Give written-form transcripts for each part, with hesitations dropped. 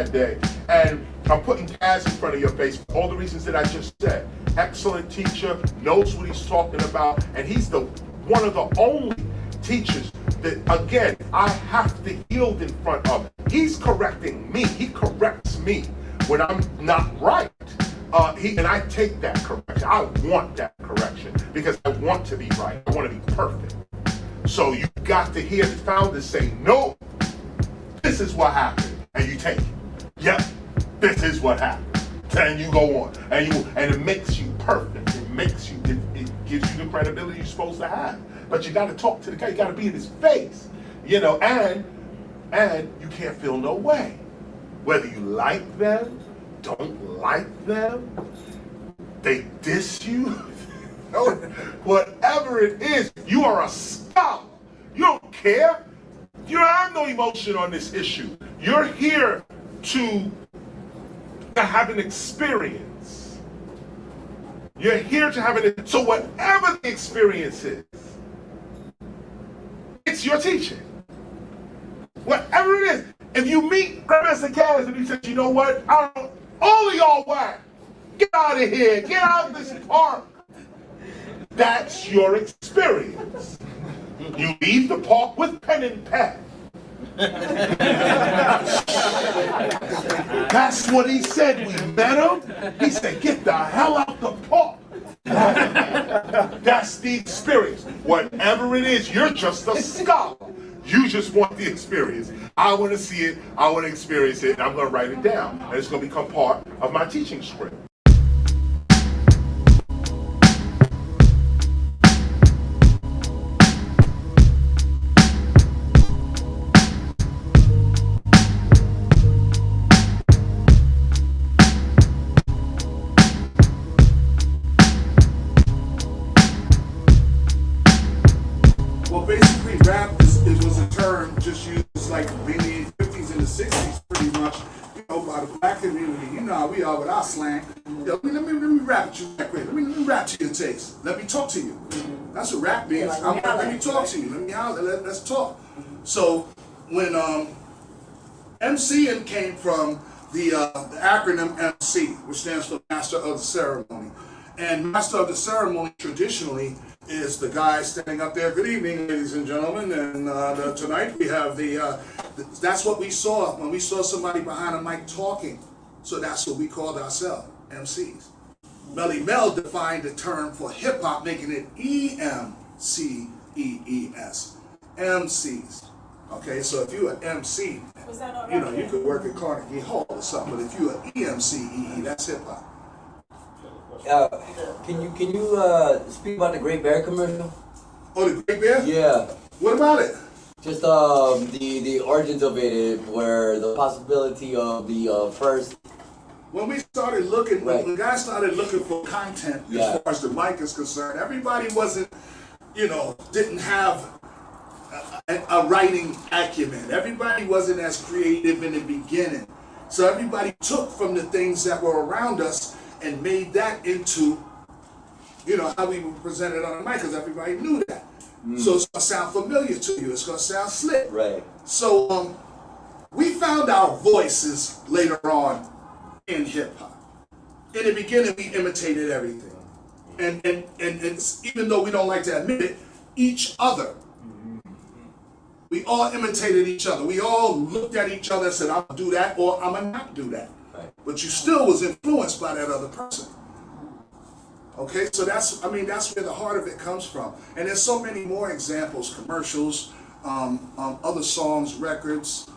bad day. And I'm putting Kaz in front of your face for all the reasons that I just said. Excellent teacher, knows what he's talking about, and he's one of the only teachers that, again, I have to yield in front of. He's correcting me. He corrects me when I'm not right. And I take that correction. I want that correction because I want to be right. I want to be perfect. So you got to hear the founders say, no, this is what happened. And you take it. Yep, this is what happened. And you go on. And it makes you perfect. It gives you the credibility you're supposed to have. But you got to talk to the guy. You got to be in his face. You know, and you can't feel no way. Whether you like them, don't like them, they diss you, whatever it is, you are a scholar. You don't care. You don't have no emotion on this issue. You're here to have an experience. You're here to have so whatever the experience is, it's your teaching. Whatever it is. If you meet Professor Kaz and he says, you know what, all of y'all whack. Get out of here. Get out of this park. That's your experience. You leave the park with pen and pad. That's what he said. We met him. He said, get the hell out the park. That's the experience. Whatever it is, you're just a scholar. You just want the experience. I want to see it, I want to experience it, and I'm going to write it down. And it's going to become part of my teaching script. Well, basically, rap was a term just used like in the 50s and the 60s, pretty much, you know, by the black community. You know how we are with our slang. Yo, let me rap at you that quick. Let me rap to your taste. Let me talk to you. That's what rap means. Let me talk to you. Let me holler. Let's talk. So when MCing came from the acronym MC, which stands for Master of the Ceremony. And Master of the Ceremony traditionally is the guy standing up there. Good evening, ladies and gentlemen. And tonight we have that's what we saw when we saw somebody behind a mic talking. So that's what we called ourselves, MCs. Melly Mel defined the term for hip hop, making it EMCEES, MCs. Okay, so if you're an MC, you know, you could work at Carnegie Hall or something, but if you're an EMCEE, that's hip hop. Can you speak about the Great Bear commercial? Oh, the Great Bear? Yeah. What about it? Just the origins of it, where the possibility of the first. When we started looking, right. when guys started looking for content as far as the mic is concerned, everybody wasn't, you know, didn't have a writing acumen. Everybody wasn't as creative in the beginning. So everybody took from the things that were around us and made that into, you know, how we were presented on the mic, because everybody knew that. So it's gonna sound familiar to you. It's gonna sound slick. Right. So we found our voices later on in hip hop. In the beginning, we imitated everything, and it's, even though we don't like to admit it, each other. We all imitated each other. We all looked at each other and said, "I'm gonna do that," or "I'm gonna not do that." But you still was influenced by that other person. Okay, so that's where the heart of it comes from. And there's so many more examples, commercials, other songs, records,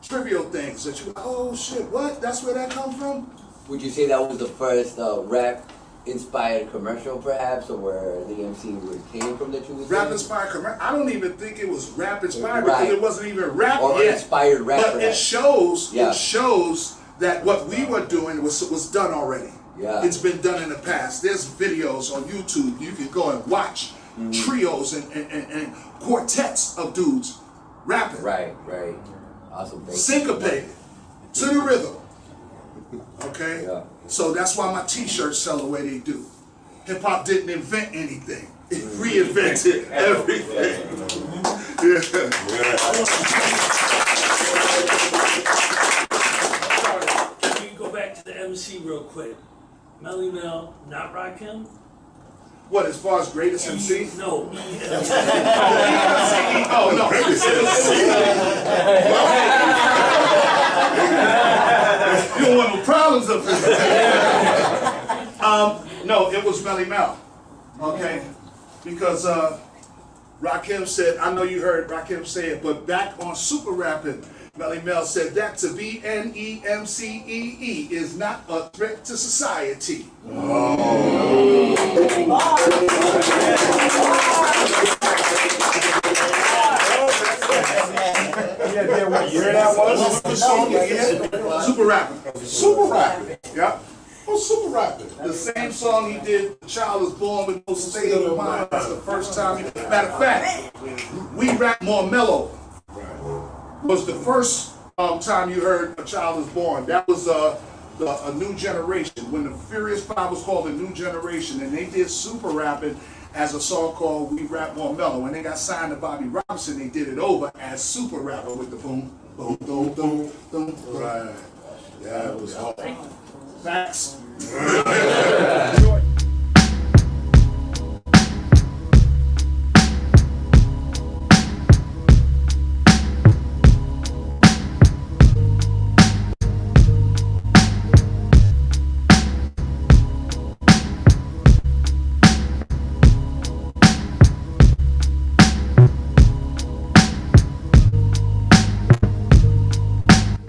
trivial things that you, oh shit, what? That's where that comes from? Would you say that was the first rap-inspired commercial, perhaps, or where the MC came from that you was Rap-inspired commercial? I don't even think it was rap-inspired because it wasn't even rap or yet. inspired rap. But it shows that what we were doing was done already. Yeah. It's been done in the past. There's videos on YouTube. You can go and watch trios and quartets of dudes rapping. Right. Awesome. Syncopated to the rhythm. Okay? Yeah. So that's why my t-shirts sell the way they do. Hip hop didn't invent anything. It reinvented everything. MC real quick. Melly Mel, not Rakim? What, as far as greatest MC? No. Oh, no. You don't want no problems up here. No, it was Melly Mel. Okay? Because Rakim said, I know you heard Rakim say it, but back on Super Rapping, Melly Mel said that to be NEMCEE is not a threat to society. You hear that one? What song is it? Super Rapping. Super rapping. Yeah. What's super rapping? The same song he did, Child is Born with No State of Mind. That's the first time. Matter of fact, We Rap More Mellow was the first time you heard A Child is Born. That was a new generation. When the Furious Five was called A New Generation, and they did Super Rapping as a song called We Rap More Mellow. When they got signed to Bobby Robinson, they did it over as Super Rapper with the boom, boom, boom, boom, boom. Right. Yeah, it was hard. Facts.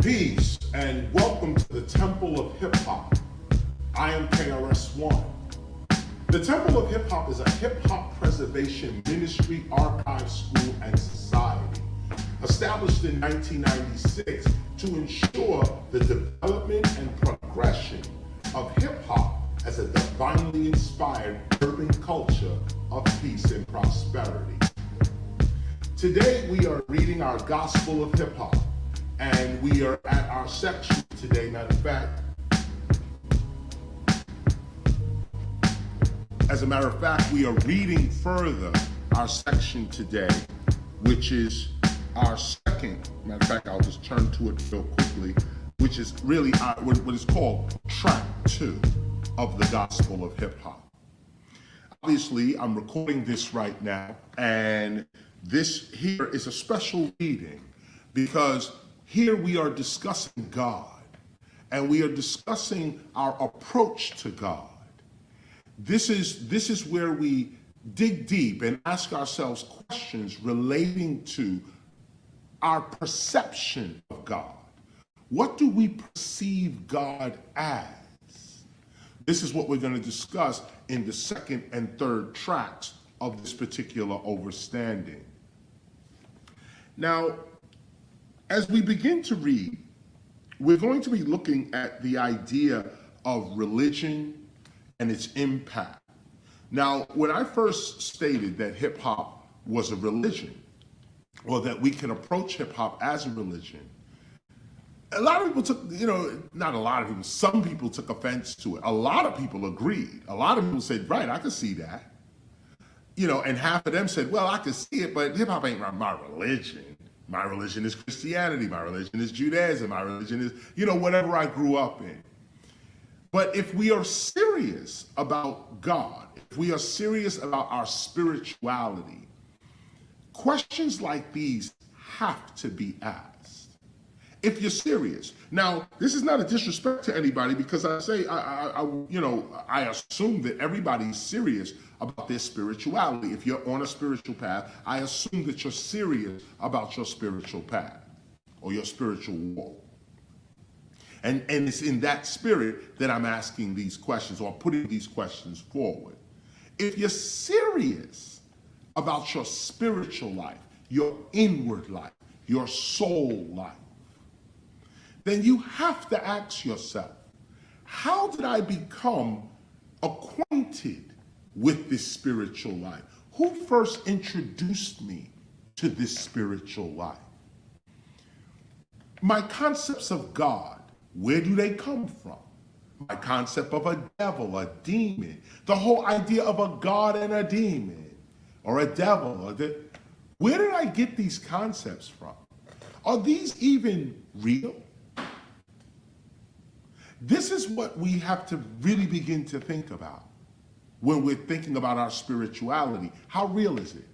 Peace and welcome to the Temple of Hip Hop. I am KRS-ONE. The Temple of Hip Hop is a hip hop preservation ministry, archive, school, and society established in 1996 to ensure the development and progression of hip hop as a divinely inspired urban culture of peace and prosperity. Today we are reading our Gospel of Hip Hop, and we are at our section today. Matter of fact, we are reading further our section today, which is our second. Matter of fact, I'll just turn to it real quickly, which is really what is called track 2 of the Gospel of Hip Hop. Obviously, I'm recording this right now, and this here is a special reading because here we are discussing God, and we are discussing our approach to God. This is where we dig deep and ask ourselves questions relating to our perception of God. What do we perceive God as? This is what we're going to discuss in the second and third tracks of this particular overstanding. Now, as we begin to read, we're going to be looking at the idea of religion and its impact. Now, when I first stated that hip hop was a religion, or that we can approach hip hop as a religion, a lot of people took, not a lot of people, some people took offense to it. A lot of people agreed. A lot of people said, right, I can see that. And half of them said, well, I can see it, but hip hop ain't my religion. My religion is Christianity. My religion is Judaism. My religion is, whatever I grew up in. But if we are serious about God, if we are serious about our spirituality, questions like these have to be asked. If you're serious. Now, this is not a disrespect to anybody because I assume that everybody's serious about their spirituality. If you're on a spiritual path, I assume that you're serious about your spiritual path or your spiritual walk. And it's in that spirit that I'm asking these questions or putting these questions forward. If you're serious about your spiritual life, your inward life, your soul life, then you have to ask yourself, how did I become acquainted with this spiritual life? Who first introduced me to this spiritual life? My concepts of God, where do they come from? My concept of a devil, a demon, the whole idea of a God and a demon, or a devil. Where did I get these concepts from? Are these even real? This is what we have to really begin to think about when we're thinking about our spirituality. How real is it?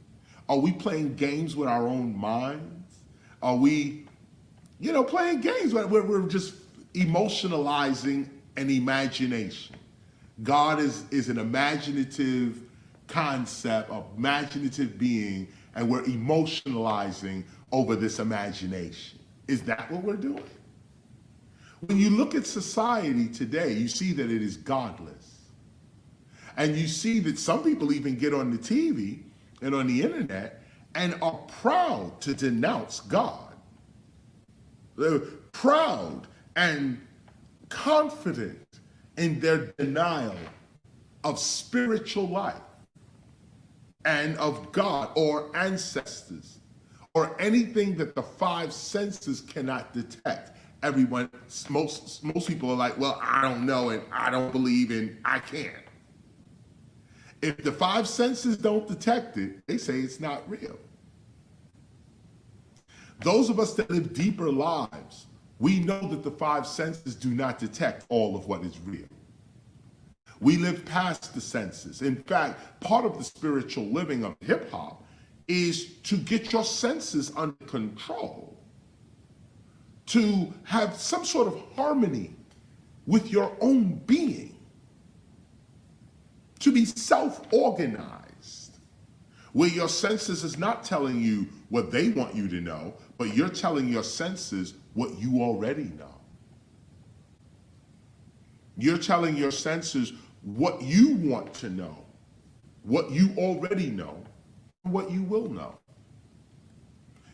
Are we playing games with our own minds? Are we, playing games where we're just emotionalizing an imagination? God is an imaginative concept, an imaginative being, and we're emotionalizing over this imagination. Is that what we're doing? When you look at society today, you see that it is godless. And you see that some people even get on the TV and on the internet and are proud to denounce God. They're proud and confident in their denial of spiritual life and of God or ancestors or anything that the five senses cannot detect. Most people are like, well, I don't know and I don't believe and I can't. If the five senses don't detect it, they say it's not real. Those of us that live deeper lives, we know that the five senses do not detect all of what is real. We live past the senses. In fact, part of the spiritual living of hip hop is to get your senses under control, to have some sort of harmony with your own being, to be self-organized, where your senses is not telling you what they want you to know, but you're telling your senses what you already know. You're telling your senses what you want to know, what you already know, what you will know.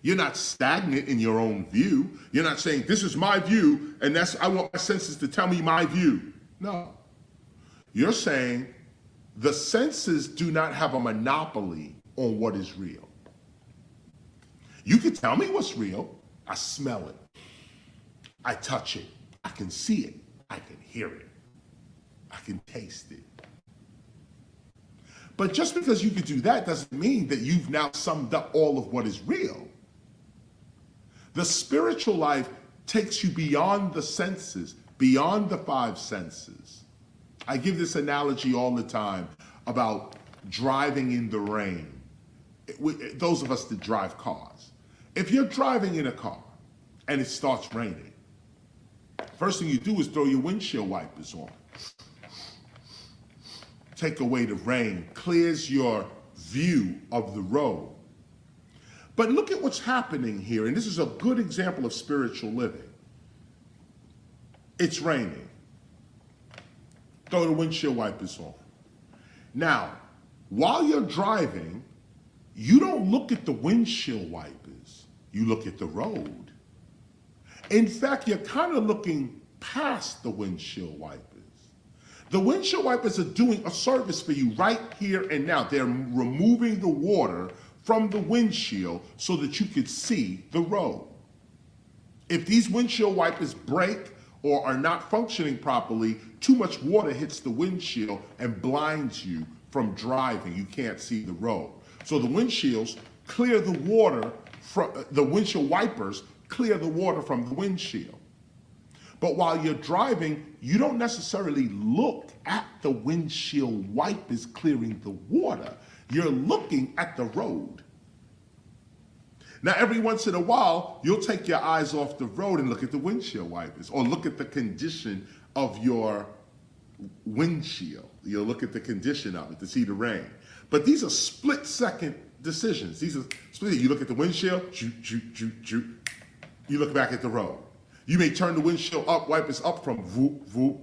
You're not stagnant in your own view. You're not saying, this is my view, and I want my senses to tell me my view. No. You're saying the senses do not have a monopoly on what is real. You can tell me what's real. I smell it. I touch it. I can see it. I can hear it. I can taste it. But just because you can do that doesn't mean that you've now summed up all of what is real. The spiritual life takes you beyond the senses, beyond the five senses. I give this analogy all the time about driving in the rain. Those of us that drive cars. If you're driving in a car and it starts raining, first thing you do is throw your windshield wipers on. Take away the rain, clears your view of the road. But look at what's happening here, and this is a good example of spiritual living. It's raining. Throw the windshield wipers on. Now, while you're driving, you don't look at the windshield wipers, you look at the road. In fact, you're kind of looking past the windshield wipers. The windshield wipers are doing a service for you right here and now. They're removing the water from the windshield so that you could see the road. If these windshield wipers break or are not functioning properly, too much water hits the windshield and blinds you from driving. You can't see the road. So the windshields clear the water from the windshield wipers, clear the water from the windshield. But while you're driving, you don't necessarily look at the windshield wipers clearing the water. You're looking at the road. Now, every once in a while, you'll take your eyes off the road and look at the windshield wipers or look at the condition of your windshield. You'll look at the condition of it to see the rain. But these are split-second decisions. These are split. You look at the windshield, you look back at the road. You may turn the windshield up, wipers up from voop, voop,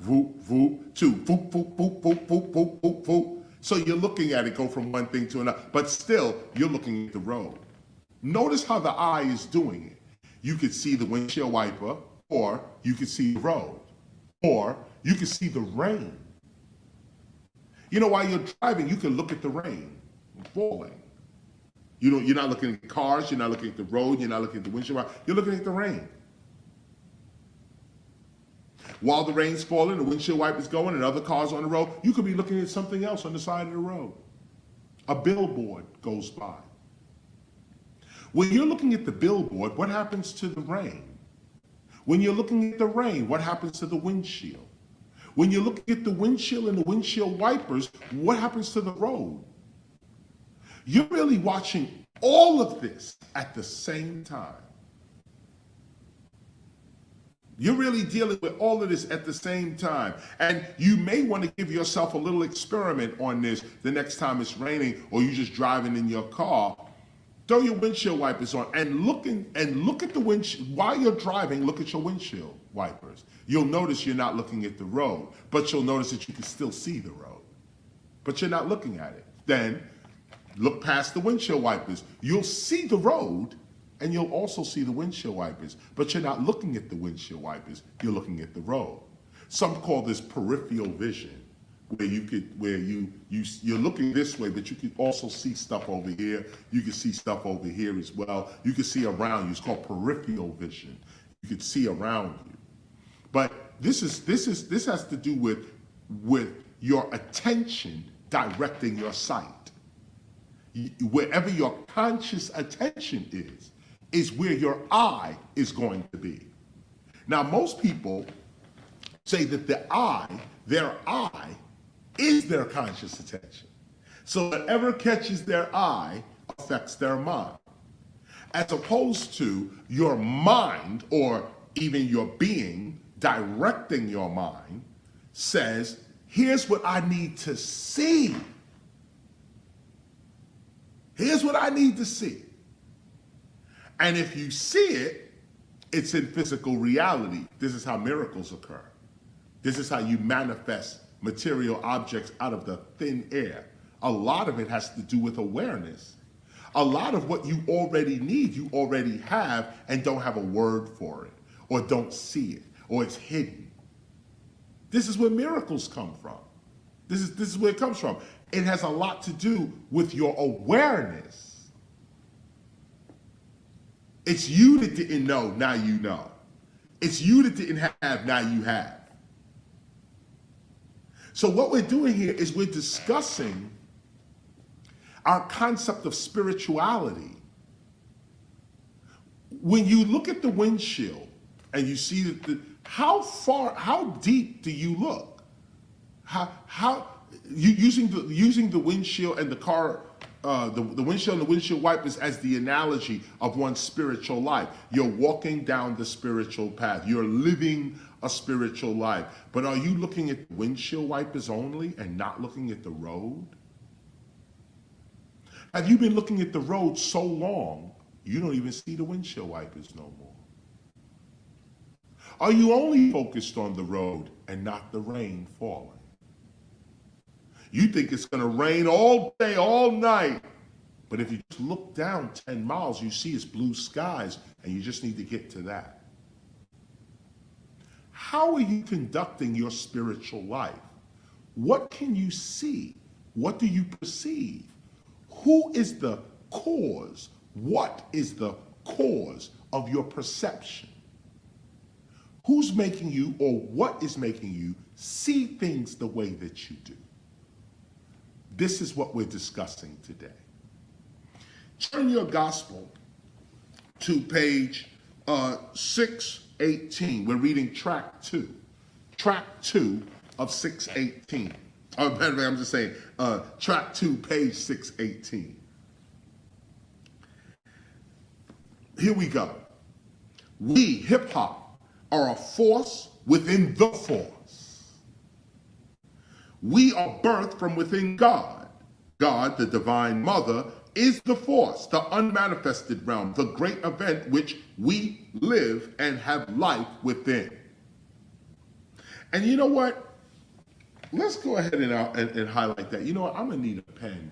voop, voop to voop, voop, voop, voop, voop, voop, voop, voop. So you're looking at it go from one thing to another, but still you're looking at the road. Notice how the eye is doing it. You could see the windshield wiper, or you could see the road, or you could see the rain. You know, while you're driving, you can look at the rain falling. You're not looking at cars, you're not looking at the road, you're not looking at the windshield wiper, you're looking at the rain. While the rain's falling, the windshield wiper's going, and other cars on the road, you could be looking at something else on the side of the road. A billboard goes by. When you're looking at the billboard, what happens to the rain? When you're looking at the rain, what happens to the windshield? When you're looking at the windshield and the windshield wipers, what happens to the road? You're really watching all of this at the same time. You're really dealing with all of this at the same time. And you may want to give yourself a little experiment on this the next time it's raining or you're just driving in your car. Throw your windshield wipers on and look at the windshield. While you're driving, look at your windshield wipers. You'll notice you're not looking at the road, but you'll notice that you can still see the road. But you're not looking at it. Then look past the windshield wipers. You'll see the road, and you'll also see the windshield wipers, but you're not looking at the windshield wipers, you're looking at the road. Some call this peripheral vision, where you're looking this way, but you can also see stuff over here. You can see stuff over here as well. You can see around you. It's called peripheral vision. You can see around you. But this has to do with your attention directing your sight. Wherever your conscious attention is where your eye is going to be. Now, most people say that their eye is their conscious attention. So whatever catches their eye affects their mind. As opposed to your mind, or even your being directing your mind, says, here's what I need to see. Here's what I need to see. And if you see it, it's in physical reality. This is how miracles occur. This is how you manifest material objects out of the thin air. A lot of it has to do with awareness. A lot of what you already need, you already have and don't have a word for it, or don't see it, or it's hidden. This is where miracles come from. This is where it comes from. It has a lot to do with your awareness. It's you that didn't know, now you know. It's you that didn't have, now you have. So what we're doing here is we're discussing our concept of spirituality. When you look at the windshield and you see that how deep do you look? Using the windshield and the car, the windshield and the windshield wipers as the analogy of one's spiritual life. You're walking down the spiritual path. You're living a spiritual life. But are you looking at the windshield wipers only and not looking at the road? Have you been looking at the road so long, you don't even see the windshield wipers no more? Are you only focused on the road and not the rain falling? You think it's going to rain all day, all night. But if you just look down 10 miles, you see it's blue skies, and you just need to get to that. How are you conducting your spiritual life? What can you see? What do you perceive? Who is the cause? What is the cause of your perception? Who's making you, or what is making you see things the way that you do? This is what we're discussing today. Turn your gospel to page 618. We're reading track 2. Track 2 of 618. By the way, I'm just saying, track 2, page 618. Here we go. We, hip hop, are a force within the force. We are birthed from within God. God, the divine mother, is the force, the unmanifested realm, the great event which we live and have life within. And you know what? Let's go ahead and highlight that. You know what? I'm going to need a pen.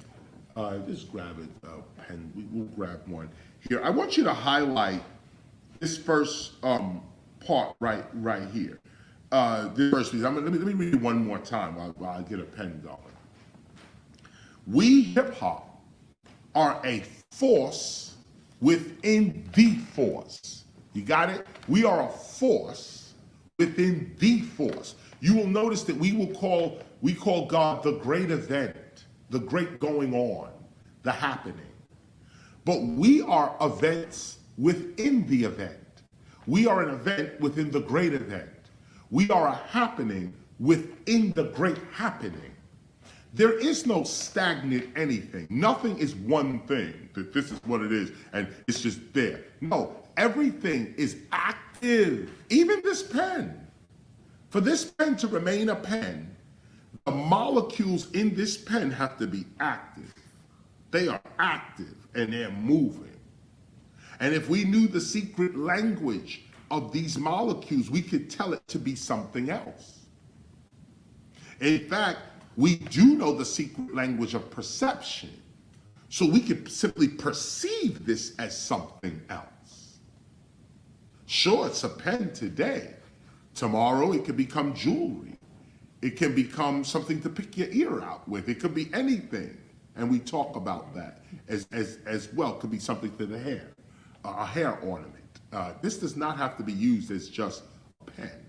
Just grab a pen. We'll grab one here. I want you to highlight this first part right here. This first piece. Let me read it one more time while I get a pen going. We, hip-hop, are a force within the force. You got it? We are a force within the force. You will notice that we call God the great event, the great going on, the happening. But we are events within the event. We are an event within the great event. We are a happening within the great happening. There is no stagnant anything. Nothing is one thing, that this is what it is, and it's just there. No, everything is active. Even this pen. For this pen to remain a pen, the molecules in this pen have to be active. They are active and they're moving. And if we knew the secret language of these molecules, we could tell it to be something else. In fact, we do know the secret language of perception. So we could simply perceive this as something else. Sure, it's a pen today. Tomorrow it could become jewelry. It can become something to pick your ear out with. It could be anything. And we talk about that as well. It could be something to the hair, a hair ornament. This does not have to be used as just a pen.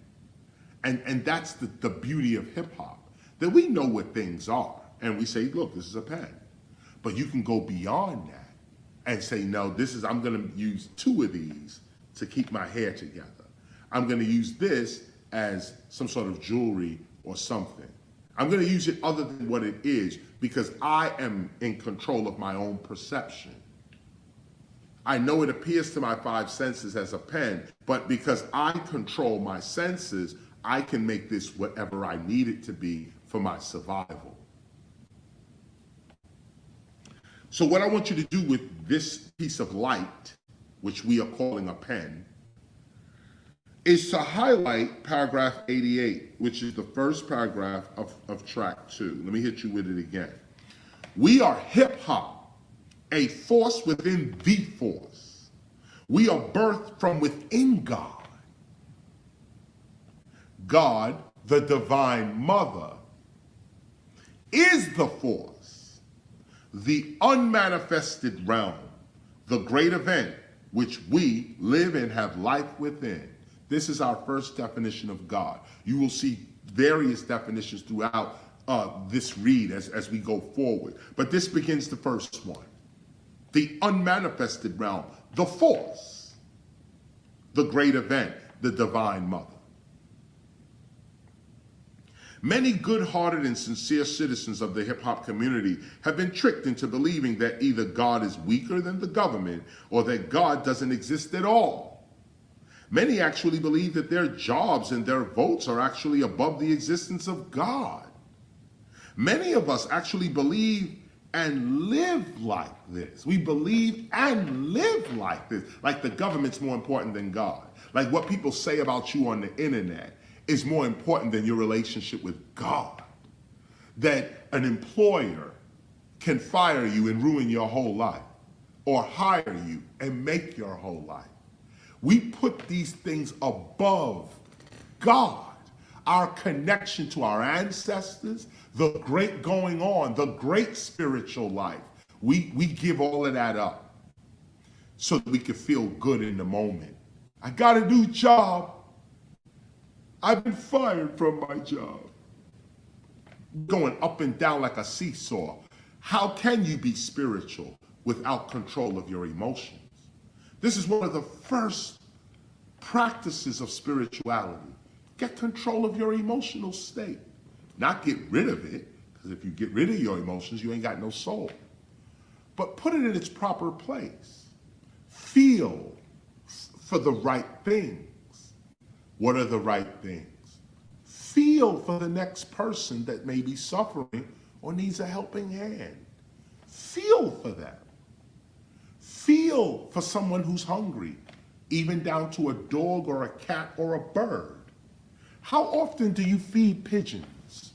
And that's the beauty of hip hop, that we know what things are. And we say, look, this is a pen. But you can go beyond that and say, no, I'm gonna use 2 of these to keep my hair together. I'm gonna use this as some sort of jewelry or something. I'm gonna use it other than what it is because I am in control of my own perception. I know it appears to my 5 senses as a pen, but because I control my senses, I can make this whatever I need it to be for my survival. So what I want you to do with this piece of light, which we are calling a pen, is to highlight paragraph 88, which is the first paragraph of track 2. Let me hit you with it again. We are hip hop, a force within the force. We are birthed from within God. God, the divine mother, is the force, the unmanifested realm, the great event which we live and have life within. This is our first definition of God. You will see various definitions throughout this read as we go forward. But this begins the first one. The unmanifested realm, the force, the great event, the divine mother. Many good-hearted and sincere citizens of the hip-hop community have been tricked into believing that either God is weaker than the government or that God doesn't exist at all. Many actually believe that their jobs and their votes are actually above the existence of God. Many of us actually believe and live like this. We believe and live like this, like the government's more important than God. Like what people say about you on the internet is more important than your relationship with God. That an employer can fire you and ruin your whole life, or hire you and make your whole life. We put these things above God, our connection to our ancestors, the great going on, the great spiritual life. We give all of that up so that we can feel good in the moment. I got a new job. I've been fired from my job. Going up and down like a seesaw. How can you be spiritual without control of your emotions? This is one of the first practices of spirituality. Get control of your emotional state. Not get rid of it, because if you get rid of your emotions, you ain't got no soul. But put it in its proper place. Feel for the right things. What are the right things? Feel for the next person that may be suffering or needs a helping hand. Feel for them. Feel for someone who's hungry, even down to a dog or a cat or a bird. How often do you feed pigeons?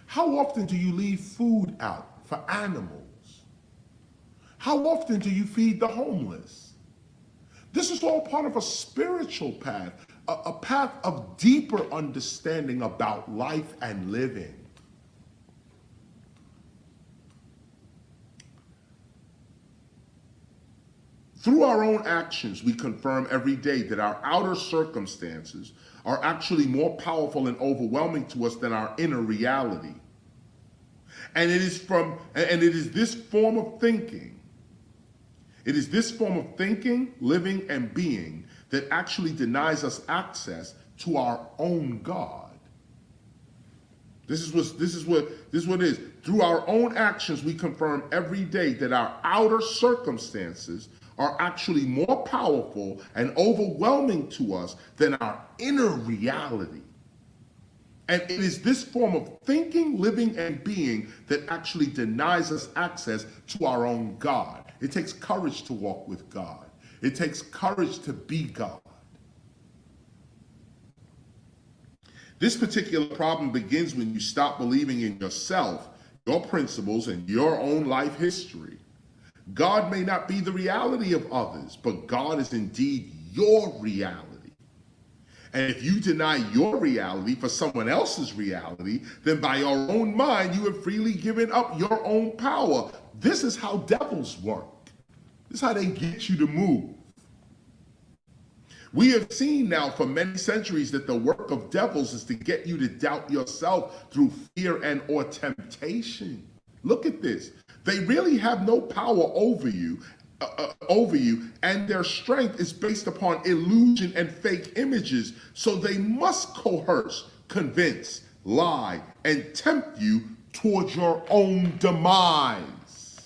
How often do you leave food out for animals? How often do you feed the homeless? This is all part of a spiritual path, a path of deeper understanding about life and living. Through our own actions, we confirm every day that our outer circumstances are actually more powerful and overwhelming to us than our inner reality. And it is this form of thinking, living, and being that actually denies us access to our own God. This is what it is. Through our own actions, we confirm every day that our outer circumstances are actually more powerful and overwhelming to us than our inner reality. And it is this form of thinking, living, and being that actually denies us access to our own God. It takes courage to walk with God. It takes courage to be God. This particular problem begins when you stop believing in yourself, your principles, and your own life history. God may not be the reality of others, but God is indeed your reality. And if you deny your reality for someone else's reality, then by your own mind, you have freely given up your own power. This is how devils work. This is how they get you to move. We have seen now for many centuries that the work of devils is to get you to doubt yourself through fear and or temptation. Look at this. They really have no power over you, and their strength is based upon illusion and fake images. So they must coerce, convince, lie, and tempt you towards your own demise.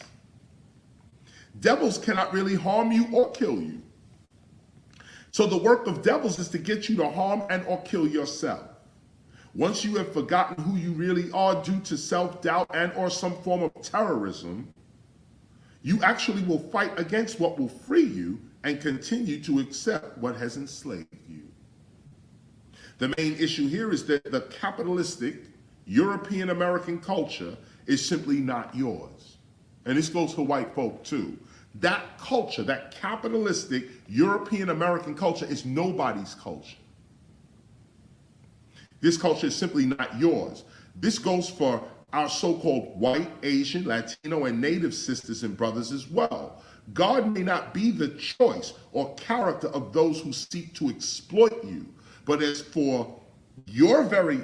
Devils cannot really harm you or kill you. So the work of devils is to get you to harm and or kill yourself. Once you have forgotten who you really are due to self-doubt and or some form of terrorism, you actually will fight against what will free you and continue to accept what has enslaved you. The main issue here is that the capitalistic European American culture is simply not yours. And this goes for white folk too. That culture, that capitalistic European American culture is nobody's culture. This culture is simply not yours. This goes for our so-called white, Asian, Latino, and Native sisters and brothers as well. God may not be the choice or character of those who seek to exploit you, but as for your very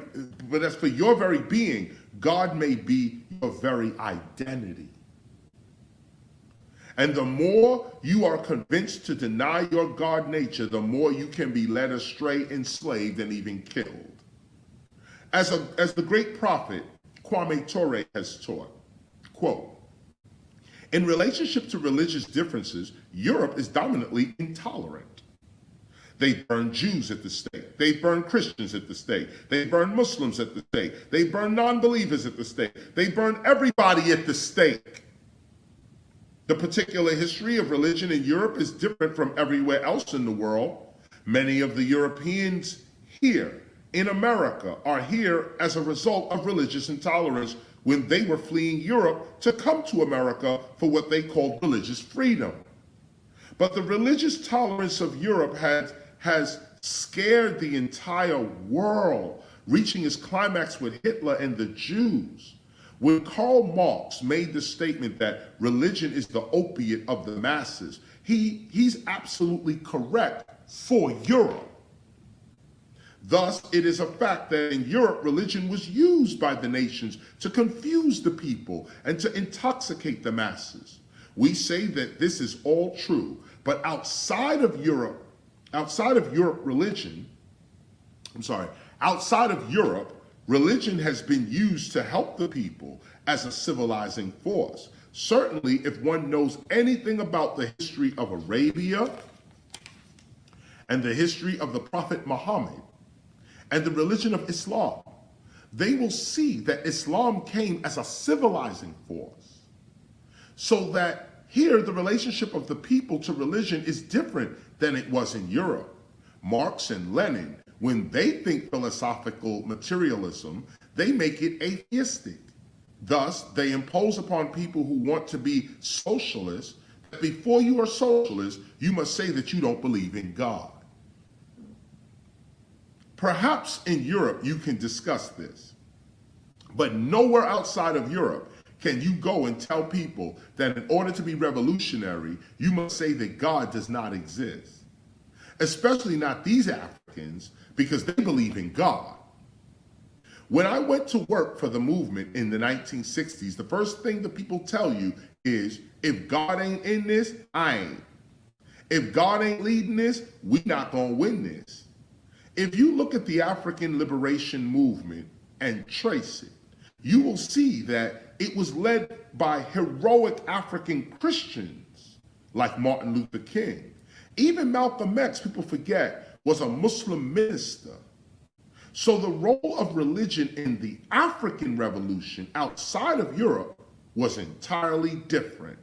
being, God may be your very identity. And the more you are convinced to deny your God nature, the more you can be led astray, enslaved, and even killed. As the great prophet Kwame Ture has taught, quote, in relationship to religious differences, Europe is dominantly intolerant. They burn Jews at the stake. They burn Christians at the stake. They burn Muslims at the stake. They burn non-believers at the stake. They burn everybody at the stake. The particular history of religion in Europe is different from everywhere else in the world. Many of the Europeans here in America are here as a result of religious intolerance when they were fleeing Europe to come to America for what they called religious freedom. But the religious tolerance of Europe has scared the entire world, reaching its climax with Hitler and the Jews. When Karl Marx made the statement that religion is the opiate of the masses, he's absolutely correct for Europe. Thus, it is a fact that in Europe, religion was used by the nations to confuse the people and to intoxicate the masses. We say that this is all true, but outside of Europe, religion has been used to help the people as a civilizing force. Certainly, if one knows anything about the history of Arabia and the history of the Prophet Muhammad and the religion of Islam, they will see that Islam came as a civilizing force. So that here, the relationship of the people to religion is different than it was in Europe. Marx and Lenin, when they think philosophical materialism, they make it atheistic. Thus, they impose upon people who want to be socialists that before you are socialist, you must say that you don't believe in God. Perhaps in Europe you can discuss this, but nowhere outside of Europe can you go and tell people that in order to be revolutionary, you must say that God does not exist. Especially not these Africans, because they believe in God. When I went to work for the movement in the 1960s, the first thing the people tell you is, if God ain't in this, I ain't. If God ain't leading this, we not gonna win this. If you look at the African liberation movement and trace it, you will see that it was led by heroic African Christians like Martin Luther King. Even Malcolm X, people forget, was a Muslim minister. So the role of religion in the African revolution outside of Europe was entirely different.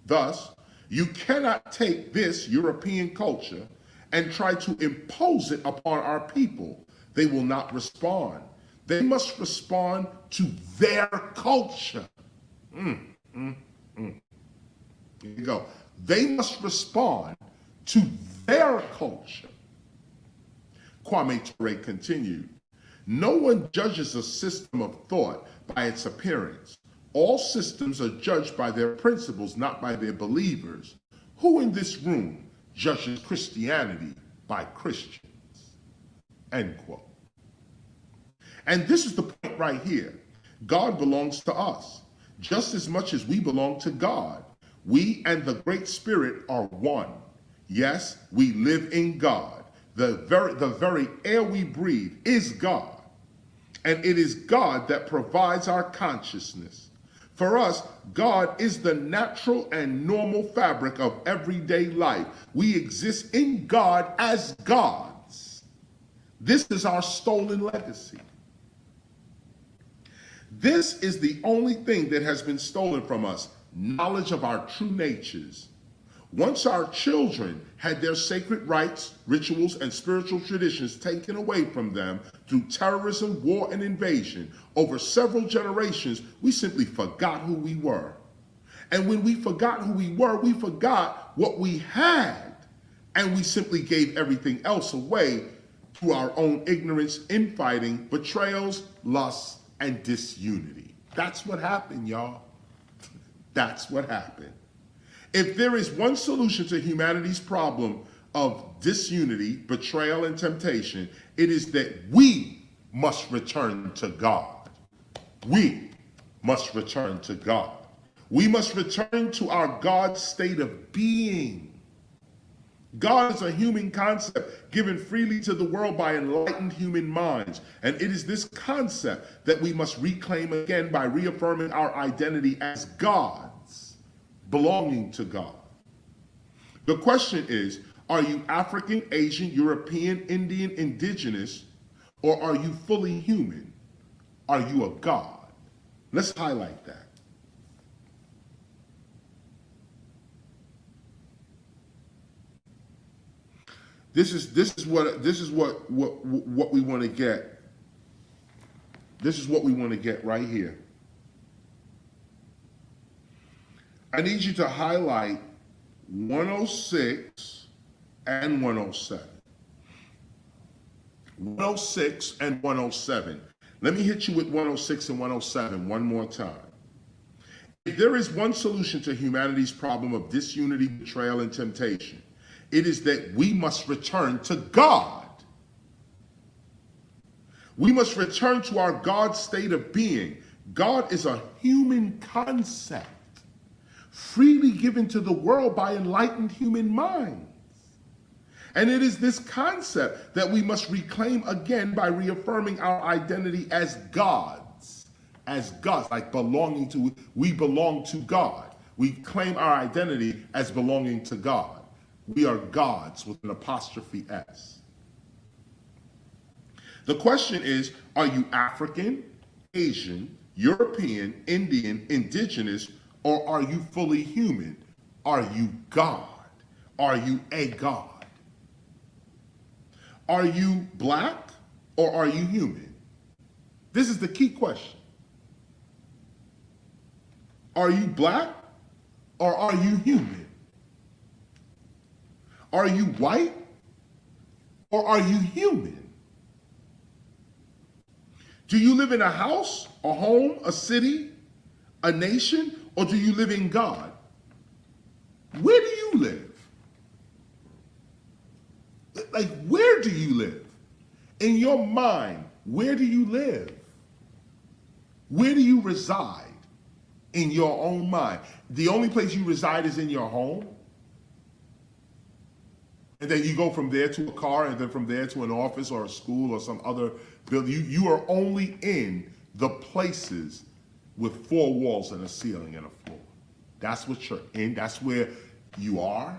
Thus, you cannot take this European culture and try to impose it upon our people. They will not respond. They must respond to their culture. Here you go. They must respond to their culture. Kwame Ture continued, no one judges a system of thought by its appearance. All systems are judged by their principles, not by their believers. Who in this room judges Christianity by Christians? End quote. And this is the point right here. God belongs to us, just as much as we belong to God. We and the Great Spirit are one. Yes, we live in God. The very air we breathe is God. And it is God that provides our consciousness. For us, God is the natural and normal fabric of everyday life. We exist in God as gods. This is our stolen legacy. This is the only thing that has been stolen from us, knowledge of our true natures. Once our children had their sacred rites, rituals, and spiritual traditions taken away from them through terrorism, war, and invasion, over several generations, we simply forgot who we were. And when we forgot who we were, we forgot what we had. And we simply gave everything else away through our own ignorance, infighting, betrayals, lusts, and disunity. That's what happened, y'all. That's what happened. If there is one solution to humanity's problem of disunity, betrayal, and temptation, it is that we must return to God. We must return to God. We must return to our God state of being. God is a human concept given freely to the world by enlightened human minds. And it is this concept that we must reclaim again by reaffirming our identity as gods, belonging to God. The question is, are you African, Asian, European, Indian, indigenous, or are you fully human? Are you a god? Let's highlight that. This is what we want to get. This is what we want to get right here. I need you to highlight 106 and 107. 106 and 107. Let me hit you with 106 and 107 one more time. If there is one solution to humanity's problem of disunity, betrayal, and temptation, it is that we must return to God. We must return to our God state of being. God is a human concept, freely given to the world by enlightened human minds. And it is this concept that we must reclaim again by reaffirming our identity as gods, like belonging to, we belong to God. We claim our identity as belonging to God. We are gods with an apostrophe S. The question is, are you African, Asian, European, Indian, indigenous, or are you fully human? Are you God? Are you a God? Are you black or are you human? This is the key question. Are you black or are you human? Are you white or are you human? Do you live in a house, a home, a city, a nation, or do you live in God? Where do you live? Like, where do you live? In your mind, where do you live? Where do you reside? In your own mind. The only place you reside is in your home? And then you go from there to a car, and then from there to an office or a school or some other building. You are only in the places with 4 walls and a ceiling and a floor. That's what you're in. That's where you are.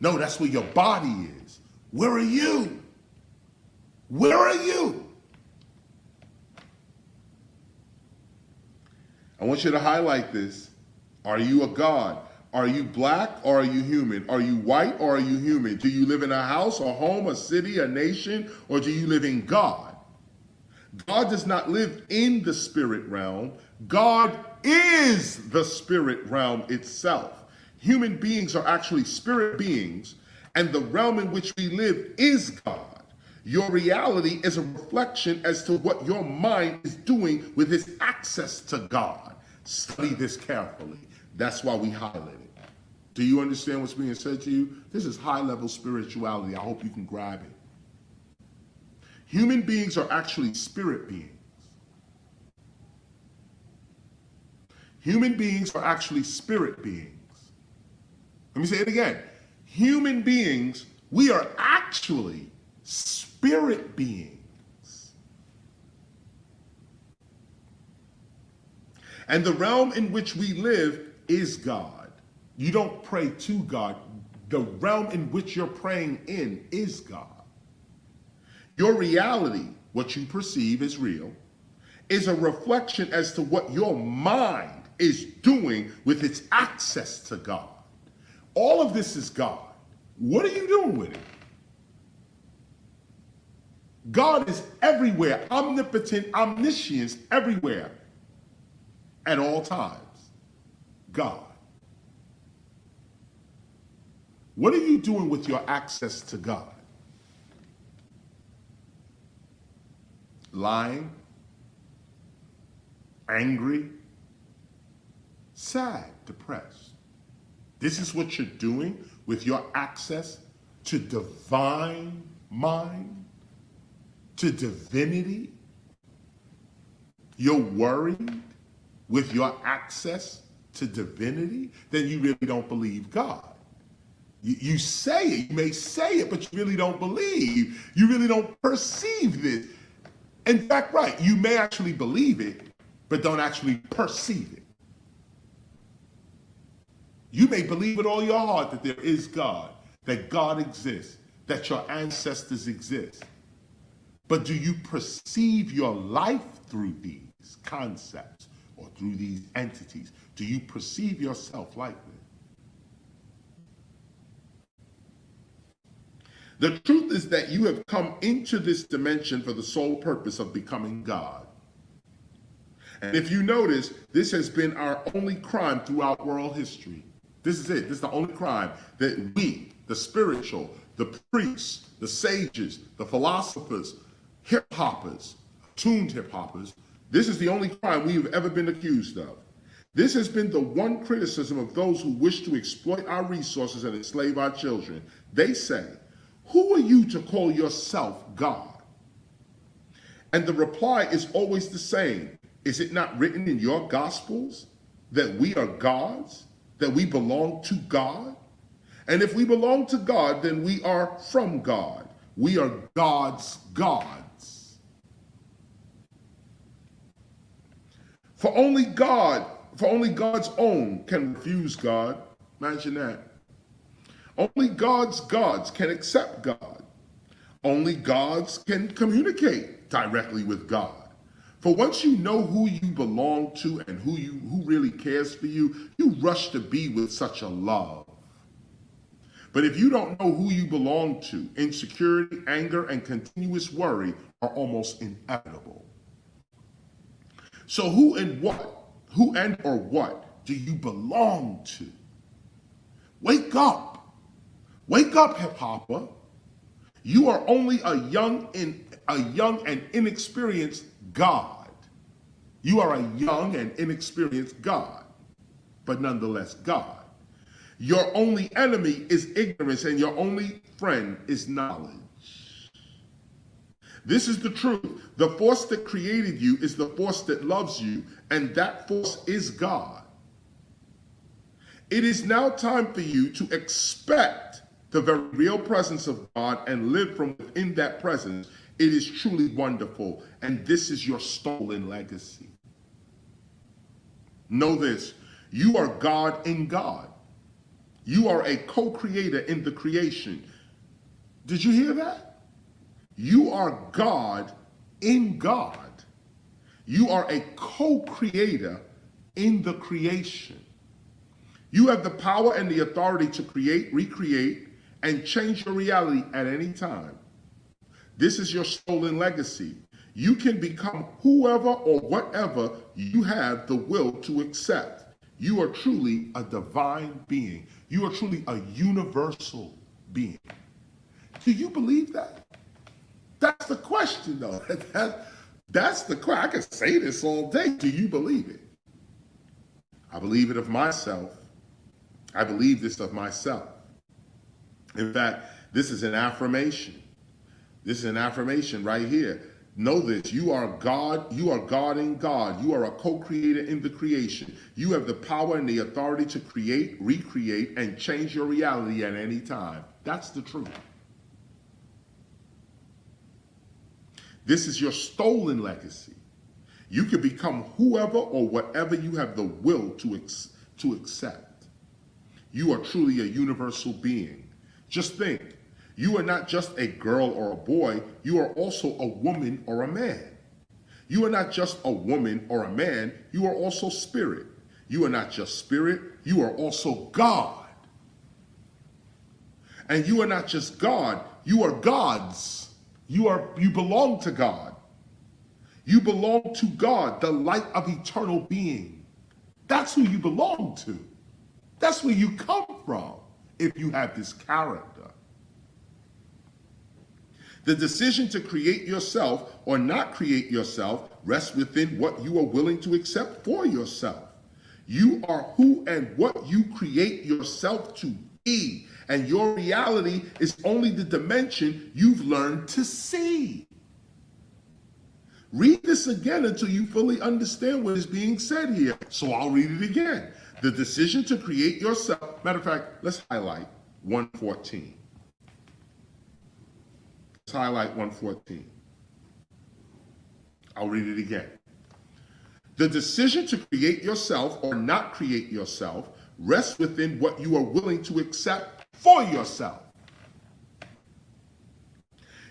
No, that's where your body is. Where are you? Where are you? I want you to highlight this. Are you a God? Are you black or are you human? Are you white or are you human? Do you live in a house, a home, a city, a nation, or do you live in God? God does not live in the spirit realm. God is the spirit realm itself. Human beings are actually spirit beings, and the realm in which we live is God. Your reality is a reflection as to what your mind is doing with its access to God. Study this carefully. That's why we highlight it. Do you understand what's being said to you? This is high-level spirituality. I hope you can grab it. Human beings are actually spirit beings. Human beings are actually spirit beings. Let me say it again. Human beings, we are actually spirit beings. And the realm in which we live is God. You don't pray to God. The realm in which you're praying in is God. Your reality, what you perceive as real, is a reflection as to what your mind is doing with its access to God. All of this is God. What are you doing with it? God is everywhere, omnipotent, omniscience, everywhere, at all times. God. What are you doing with your access to God? Lying, angry, sad, depressed. This is what you're doing with your access to divine mind, to divinity. You're worried with your access to divinity, then you really don't believe God. You say it, you may say it, but you really don't believe. You really don't perceive this. In fact, right, you may actually believe it, but don't actually perceive it. You may believe with all your heart that there is God, that God exists, that your ancestors exist. But do you perceive your life through these concepts or through these entities? Do you perceive yourself like this? The truth is that you have come into this dimension for the sole purpose of becoming God. And if you notice, this has been our only crime throughout world history. This is it. This is the only crime that we, the spiritual, the priests, the sages, the philosophers, hip-hoppers, tuned hip-hoppers, this is the only crime we have ever been accused of. This has been the one criticism of those who wish to exploit our resources and enslave our children. They say, who are you to call yourself God? And the reply is always the same. Is it not written in your gospels that we are gods, that we belong to God? And if we belong to God, then we are from God. We are God's gods. For only God's own can refuse God. Imagine that. Only God's gods can accept God. Only gods can communicate directly with God. For once you know who you belong to and who really cares for you, you rush to be with such a love. But if you don't know who you belong to, insecurity, anger, and continuous worry are almost inevitable. So who and or what do you belong to? Wake up. Wake up, hip-hopper. You are only a young and inexperienced God. You are a young and inexperienced God, but nonetheless God. Your only enemy is ignorance, and your only friend is knowledge. This is the truth. The force that created you is the force that loves you, and that force is God. It is now time for you to expect the very real presence of God, and live from within that presence, it is truly wonderful. And this is your stolen legacy. Know this, you are God in God. You are a co-creator in the creation. Did you hear that? You are God in God. You are a co-creator in the creation. You have the power and the authority to create, recreate, and change your reality at any time. This is your stolen legacy. You can become whoever or whatever you have the will to accept. You are truly a divine being. You are truly a universal being. Do you believe that? That's the question, though. That's the question. I could say this all day. Do you believe it? I believe it of myself. I believe this of myself. In fact, this is an affirmation. This is an affirmation right here. Know this, you are God in God. You are a co-creator in the creation. You have the power and the authority to create, recreate, and change your reality at any time. That's the truth. This is your stolen legacy. You can become whoever or whatever you have the will to accept. You are truly a universal being. Just think, you are not just a girl or a boy, you are also a woman or a man. You are not just a woman or a man, you are also spirit. You are not just spirit, you are also God. And you are not just God, you are gods. You belong to God. You belong to God, the light of eternal being. That's who you belong to. That's where you come from if you have this character. The decision to create yourself or not create yourself rests within what you are willing to accept for yourself. You are who and what you create yourself to be, and your reality is only the dimension you've learned to see. Read this again until you fully understand what is being said here. So I'll read it again. The decision to create yourself, matter of fact, let's highlight 114. Let's highlight 114. I'll read it again. The decision to create yourself or not create yourself rests within what you are willing to accept for yourself.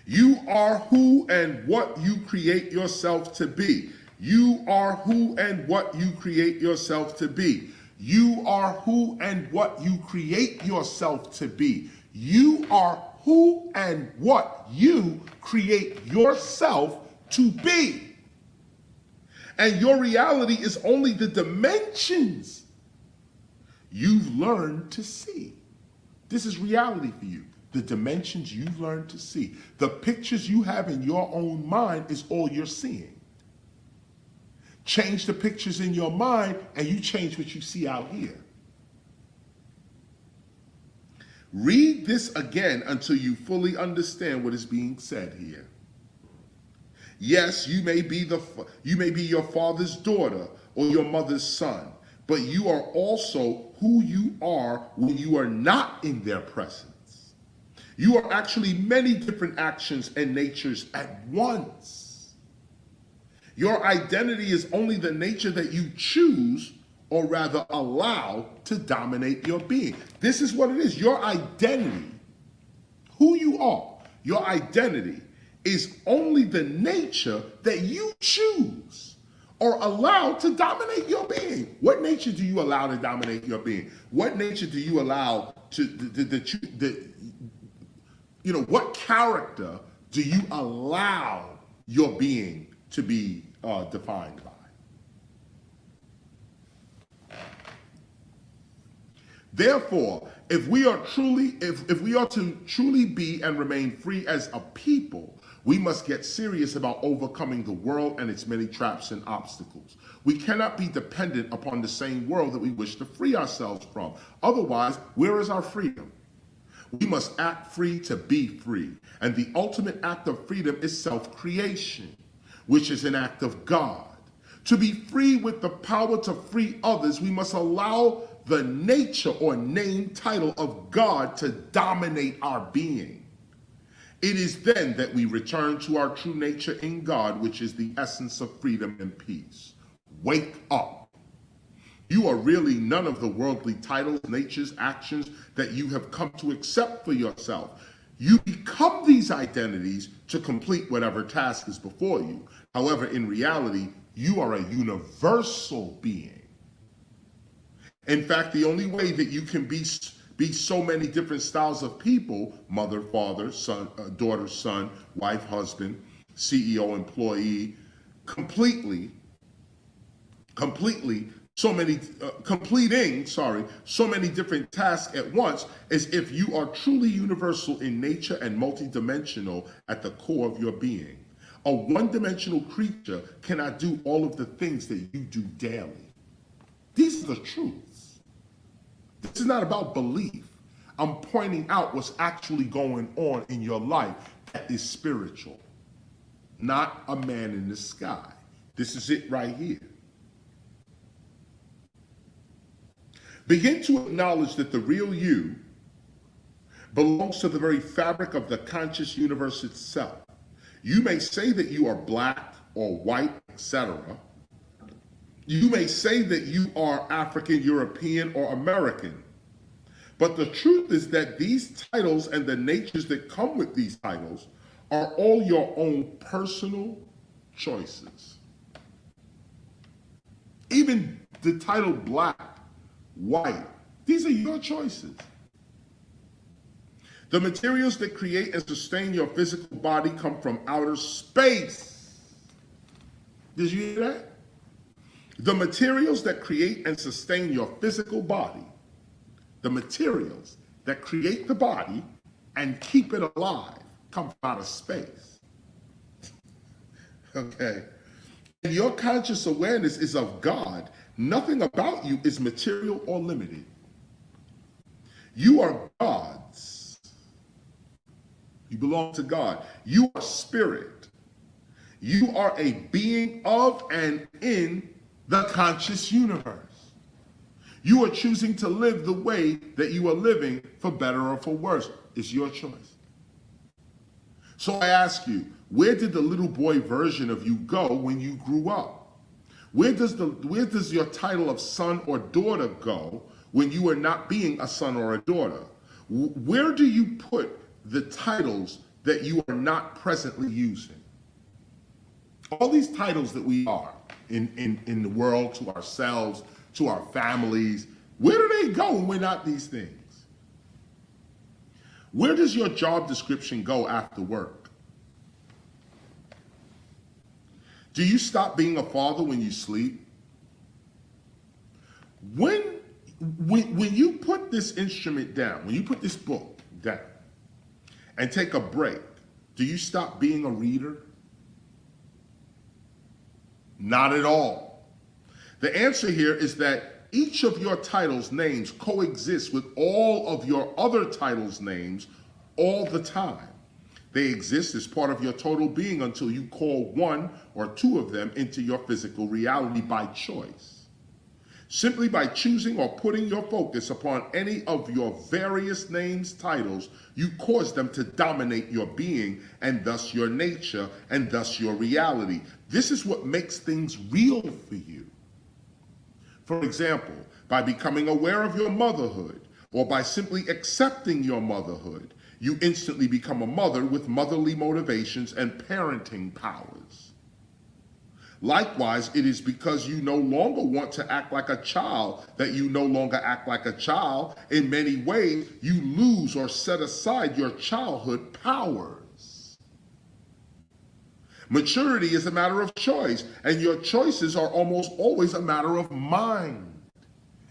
You are who and what you create yourself to be. You are who and what you create yourself to be. You are who and what you create yourself to be. You are who and what you create yourself to be. And your reality is only the dimensions you've learned to see. This is reality for you. The dimensions you've learned to see. The pictures you have in your own mind is all you're seeing. Change the pictures in your mind and you change what you see out here. Read this again until you fully understand what is being said here. Yes, you may be your father's daughter or your mother's son, but you are also who you are when you are not in their presence. You are actually many different actions and natures at once. Your identity is only the nature that you choose, or rather allow, to dominate your being. This is what it is. Your identity, who you are, your identity is only the nature that you choose or allow to dominate your being. What nature do you allow to dominate your being? What nature do you allow what character do you allow your being to be defined by? Therefore, if we are to truly be and remain free as a people, we must get serious about overcoming the world and its many traps and obstacles. We cannot be dependent upon the same world that we wish to free ourselves from. Otherwise, where is our freedom? We must act free to be free. And the ultimate act of freedom is self-creation, which is an act of God. To be free with the power to free others, we must allow the nature or name title of God to dominate our being. It is then that we return to our true nature in God, which is the essence of freedom and peace. Wake up. You are really none of the worldly titles, natures, actions that you have come to accept for yourself. You become these identities to complete whatever task is before you. However, in reality, you are a universal being. In fact, the only way that you can be so many different styles of people, mother, father, son, daughter, son, wife, husband, CEO, employee, completing so many different tasks at once, as if you are truly universal in nature and multidimensional at the core of your being. A one-dimensional creature cannot do all of the things that you do daily. These are the truths. This is not about belief. I'm pointing out what's actually going on in your life that is spiritual, not a man in the sky. This is it right here. Begin to acknowledge that the real you belongs to the very fabric of the conscious universe itself. You may say that you are black or white, etc. You may say that you are African, European, or American. But the truth is that these titles and the natures that come with these titles are all your own personal choices. Even the title black, white, these are your choices. The materials that create and sustain your physical body come from outer space. Did you hear that? The materials that create and sustain your physical body, the materials that create the body and keep it alive, come from outer space. Okay? And your conscious awareness is of God. Nothing about you is material or limited. You are God's. You belong to God. You are spirit. You are a being of and in the conscious universe. You are choosing to live the way that you are living, for better or for worse. It's your choice. So I ask you, where did the little boy version of you go when you grew up? Where does your title of son or daughter go when you are not being a son or a daughter? Where do you put the titles that you are not presently using? All these titles that we are in the world, to ourselves, to our families, where do they go when we're not these things? Where does your job description go after work? Do you stop being a father when you sleep? When you put this instrument down, when you put this book down and take a break, do you stop being a reader? Not at all. The answer here is that each of your titles' names coexist with all of your other titles' names all the time. They exist as part of your total being until you call one or two of them into your physical reality by choice. Simply by choosing or putting your focus upon any of your various names, titles, you cause them to dominate your being and thus your nature and thus your reality. This is what makes things real for you. For example, by becoming aware of your motherhood or by simply accepting your motherhood, you instantly become a mother with motherly motivations and parenting powers. Likewise, it is because you no longer want to act like a child that you no longer act like a child. In many ways, you lose or set aside your childhood powers. Maturity is a matter of choice, and your choices are almost always a matter of mind.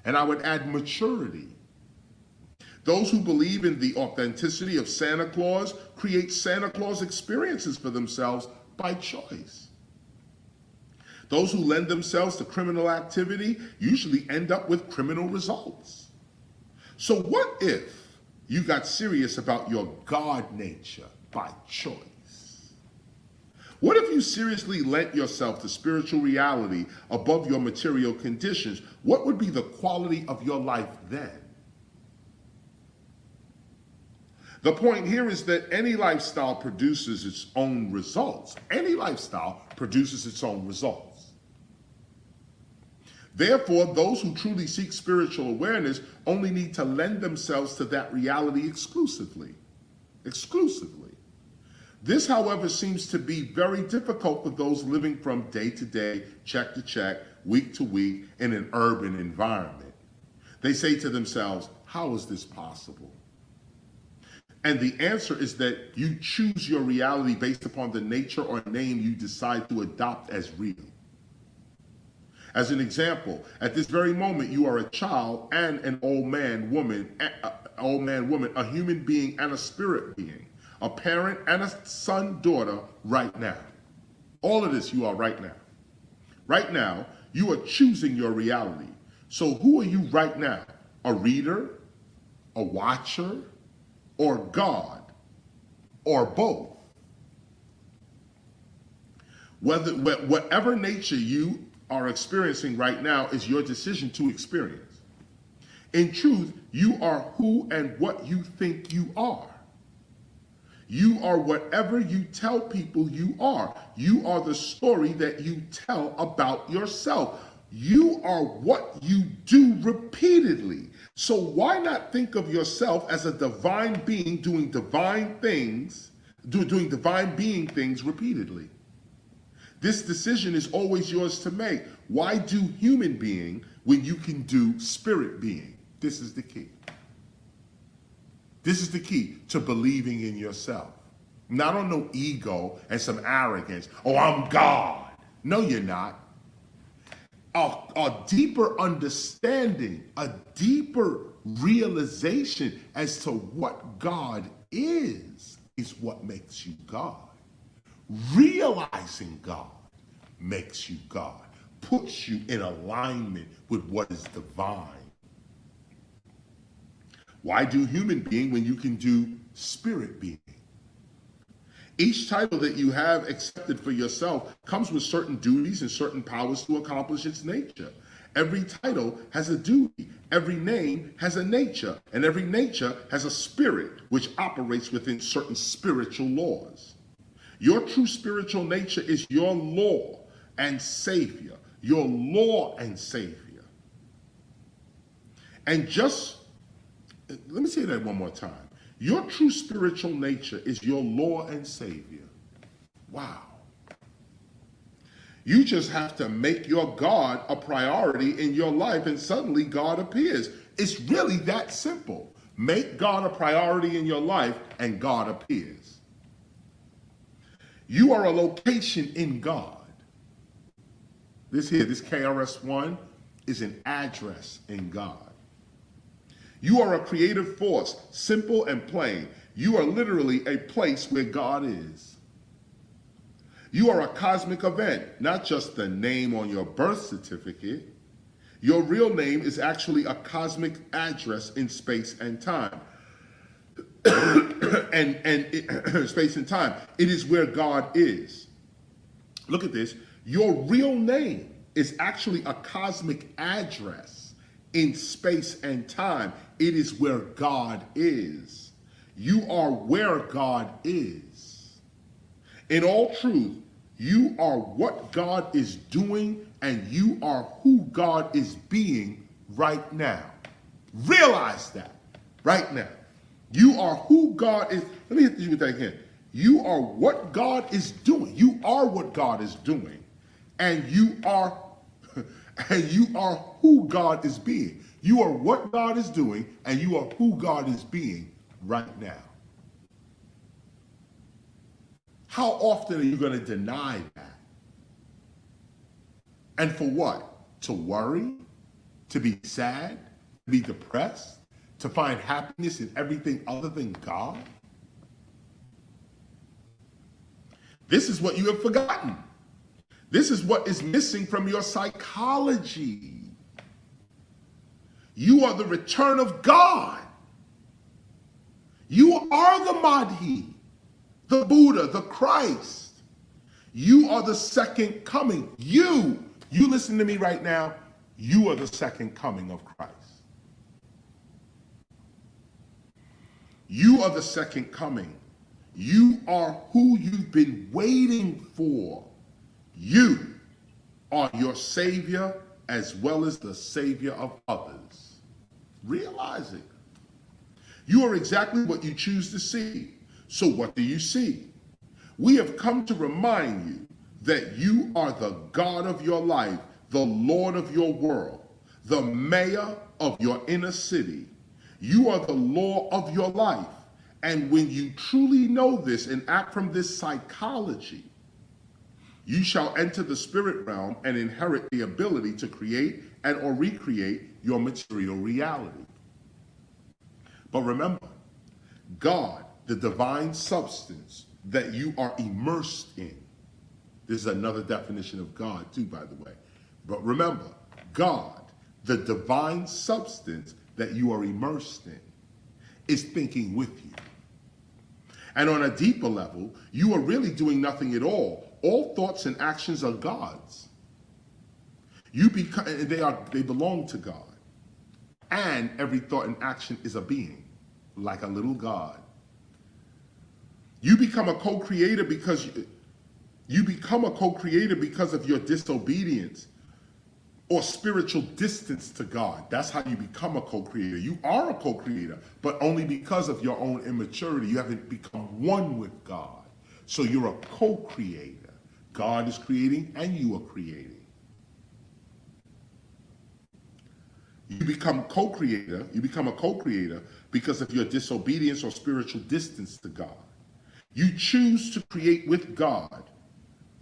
And I would add maturity. Those who believe in the authenticity of Santa Claus create Santa Claus experiences for themselves by choice. Those who lend themselves to criminal activity usually end up with criminal results. So what if you got serious about your God nature by choice? What if you seriously lent yourself to spiritual reality above your material conditions? What would be the quality of your life then? The point here is that any lifestyle produces its own results. Any lifestyle produces its own results. Therefore, those who truly seek spiritual awareness only need to lend themselves to that reality exclusively. Exclusively. This, however, seems to be very difficult for those living from day to day, check to check, week to week in an urban environment. They say to themselves, how is this possible? And the answer is that you choose your reality based upon the nature or name you decide to adopt as real. As an example, at this very moment, you are a child and an old man, woman, a human being and a spirit being, a parent and a son, daughter right now. All of this you are right now. Right now, you are choosing your reality. So who are you right now? A reader, a watcher, or God, or both? Whatever nature you are experiencing right now is your decision to experience. In truth, you are who and what you think you are. You are whatever you tell people you are. You are the story that you tell about yourself. You are what you do repeatedly. So why not think of yourself as a divine being doing divine things, doing divine being things repeatedly? This decision is always yours to make. Why do human being when you can do spirit being? This is the key. This is the key to believing in yourself. Not on no ego and some arrogance. Oh, I'm God. No, you're not. A deeper understanding, a deeper realization as to what God is what makes you God. Realizing God makes you God, puts you in alignment with what is divine. Why do human being when you can do spirit being? Each title that you have accepted for yourself comes with certain duties and certain powers to accomplish its nature. Every title has a duty, every name has a nature, and every nature has a spirit which operates within certain spiritual laws. Your true spiritual nature is your law and savior, your law and savior. And let me say that one more time. Your true spiritual nature is your Lord and Savior. Wow. You just have to make your God a priority in your life and suddenly God appears. It's really that simple. Make God a priority in your life and God appears. You are a location in God. This KRS-ONE is an address in God. You are a creative force, simple and plain. You are literally a place where God is. You are a cosmic event, not just the name on your birth certificate. Your real name is actually a cosmic address in space and time. Space and time. It is where God is. Look at this. Your real name is actually a cosmic address in space and time. It is where God is. You are where God is. In all truth, you are what God is doing and you are who God is being right now. Realize that right now. You are who God is. Let me hit you with that again. You are what God is doing. You are what God is doing. And you are who God is being. You are what God is doing, and you are who God is being right now. How often are you going to deny that? And for what? To worry? To be sad? To be depressed? To find happiness in everything other than God? This is what you have forgotten. This is what is missing from your psychology. You are the return of God. You are the Mahdi, the Buddha, the Christ. You are the second coming. You listen to me right now. You are the second coming of Christ. You are the second coming. You are who you've been waiting for. You are your Savior as well as the Savior of others. Realize it. You are exactly what you choose to see. So what do you see? We have come to remind you that you are the God of your life, the Lord of your world, the mayor of your inner city. You are the law of your life. And when you truly know this and act from this psychology, you shall enter the spirit realm and inherit the ability to create and or recreate your material reality. But remember, God, the divine substance that you are immersed in. This is another definition of God too, by the way. But remember, God, the divine substance that you are immersed in, is thinking with you. And on a deeper level, you are really doing nothing at all. All thoughts and actions are God's. They belong to God. And every thought and action is a being, like a little God. You become a co-creator because of your disobedience or spiritual distance to God. That's how you become a co-creator. You are a co-creator, but only because of your own immaturity. You haven't become one with God. So you're a co-creator. God is creating and you are creating. You become a co-creator because of your disobedience or spiritual distance to God. You choose to create with God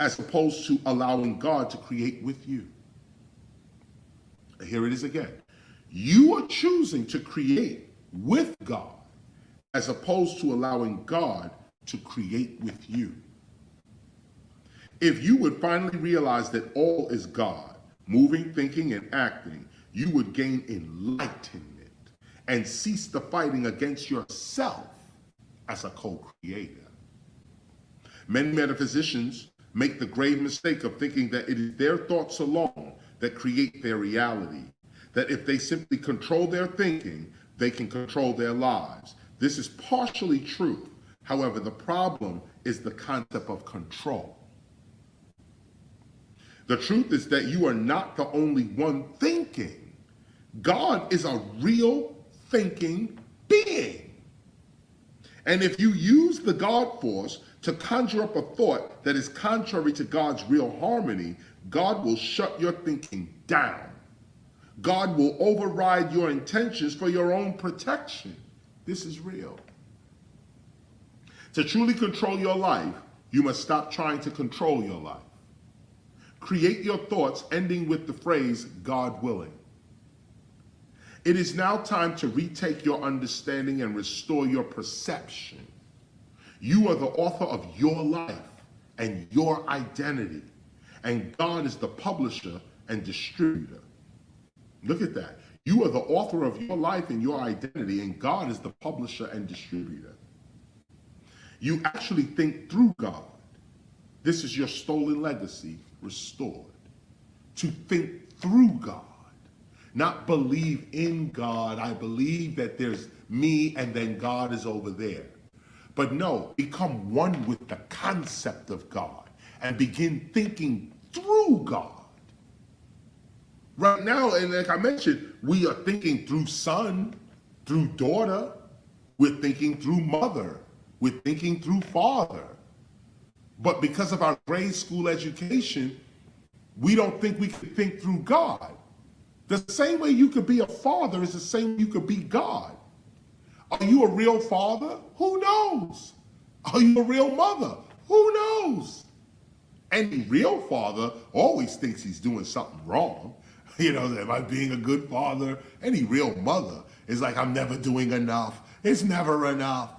as opposed to allowing God to create with you. Here it is again. You are choosing to create with God as opposed to allowing God to create with you. If you would finally realize that all is God, moving, thinking, and acting, you would gain enlightenment and cease the fighting against yourself as a co-creator. Many metaphysicians make the grave mistake of thinking that it is their thoughts alone that create their reality, that if they simply control their thinking, they can control their lives. This is partially true. However, the problem is the concept of control. The truth is that you are not the only one thinking. God is a real thinking being. And if you use the God force to conjure up a thought that is contrary to God's real harmony, God will shut your thinking down. God will override your intentions for your own protection. This is real. To truly control your life, you must stop trying to control your life. Create your thoughts ending with the phrase, God willing. It is now time to retake your understanding and restore your perception. You are the author of your life and your identity, and God is the publisher and distributor. Look at that. You are the author of your life and your identity, and God is the publisher and distributor. You actually think through God. This is your stolen legacy restored. To think through God, not believe in God. I believe that there's me and then God is over there. But no, become one with the concept of God and begin thinking through God. Right now, and like I mentioned, we are thinking through son, through daughter, we're thinking through mother, we're thinking through father. But because of our grade school education, we don't think we can think through God. The same way you could be a father is the same way you could be God. Are you a real father? Who knows? Are you a real mother? Who knows? Any real father always thinks he's doing something wrong. You know, am I being a good father? Any real mother is like, I'm never doing enough. It's never enough.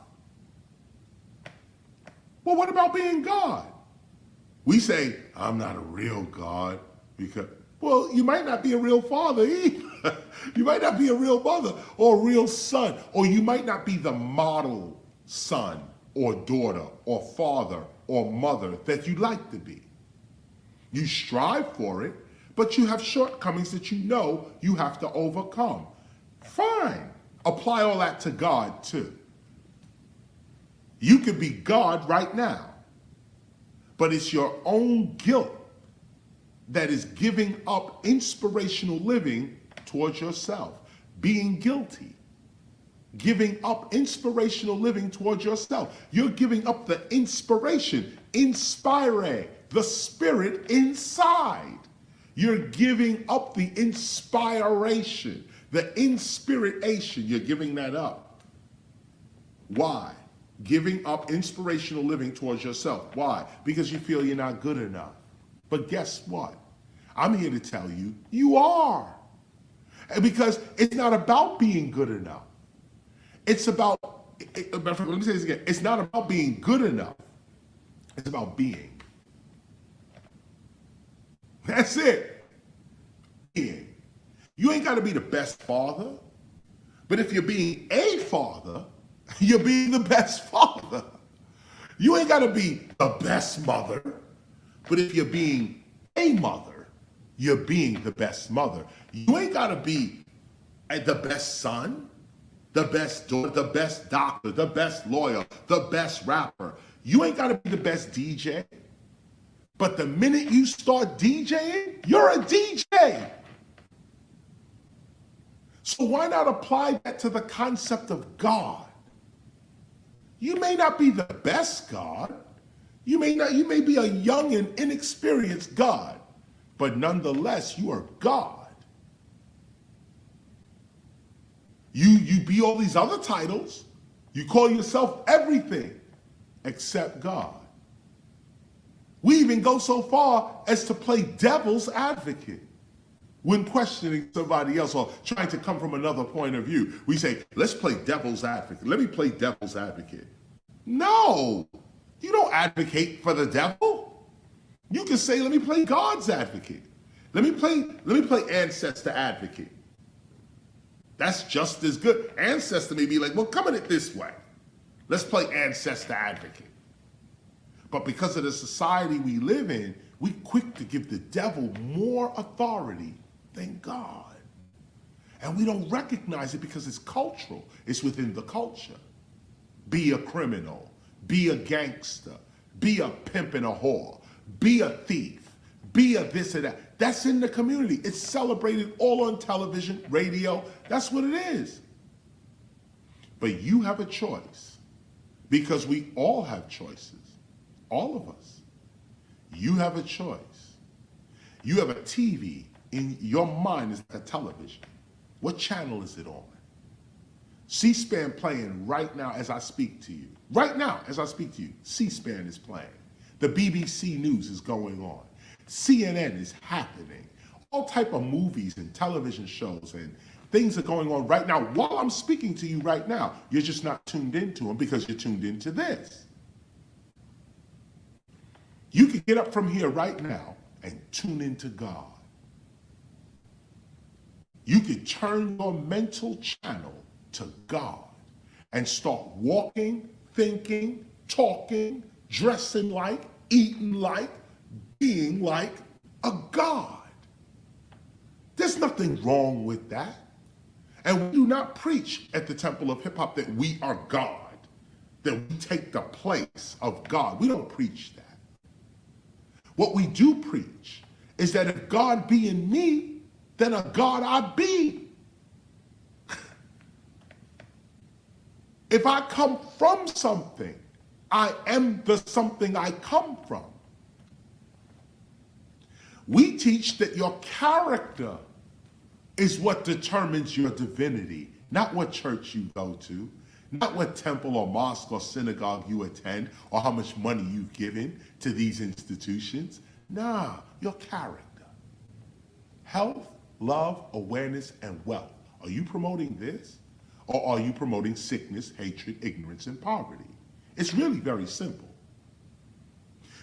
Well, what about being God? We say, I'm not a real God because, well, you might not be a real father either. You might not be a real mother or a real son, or you might not be the model son or daughter or father or mother that you'd like to be. You strive for it, but you have shortcomings that you know you have to overcome. Fine. Apply all that to God too. You could be God right now, but it's your own guilt that is giving up inspirational living towards yourself. Being guilty. Giving up inspirational living towards yourself. You're giving up the inspiration, inspire, the spirit inside. You're giving up the inspiration, the inspiration. You're giving that up. Why? Giving up inspirational living towards yourself. Why? Because you feel you're not good enough. But guess what? I'm here to tell you, you are. And because it's not about being good enough. It's about, let me say this again. It's not about being good enough. It's about being. That's it. Being. You ain't got to be the best father. But if you're being a father, you're being the best father. You ain't got to be the best mother. But if you're being a mother, you're being the best mother. You ain't got to be the best son, the best daughter, the best doctor, the best lawyer, the best rapper. You ain't got to be the best DJ. But the minute you start DJing, you're a DJ. So why not apply that to the concept of God? You may not be the best God. You may be a young and inexperienced God, but nonetheless, you are God. You be all these other titles. You call yourself everything except God. We even go so far as to play devil's advocate when questioning somebody else or trying to come from another point of view. We say, let's play devil's advocate. Let me play devil's advocate. No, you don't advocate for the devil. You can say, let me play God's advocate. Let me play ancestor advocate. That's just as good. Ancestor may be like, well, come at it this way. Let's play ancestor advocate. But because of the society we live in, we're quick to give the devil more authority than God. And we don't recognize it because it's cultural. It's within the culture. Be a criminal. Be a gangster. Be a pimp and a whore. Be a thief. Be a this or that. That's in the community. It's celebrated all on television, radio. That's what it is. But you have a choice because we all have choices. All of us. You have a choice. You have a TV in your mind is like a television. What channel is it on? C-SPAN playing right now as I speak to you. Right now as I speak to you, C-SPAN is playing. The BBC News is going on. CNN is happening. All type of movies and television shows and things are going on right now. While I'm speaking to you right now, you're just not tuned into them because you're tuned into this. You can get up from here right now and tune into God. You can turn your mental channel to God and start walking, thinking, talking, dressing like, eating like, being like a God. There's nothing wrong with that. And we do not preach at the Temple of Hip Hop that we are God, that we take the place of God. We don't preach that. What we do preach is that if God be in me, then a God I be. If I come from something, I am the something I come from. We teach that your character is what determines your divinity, not what church you go to, not what temple or mosque or synagogue you attend, or how much money you've given to these institutions. Nah, your character. Health, love, awareness, and wealth. Are you promoting this? Or are you promoting sickness, hatred, ignorance, and poverty? It's really very simple.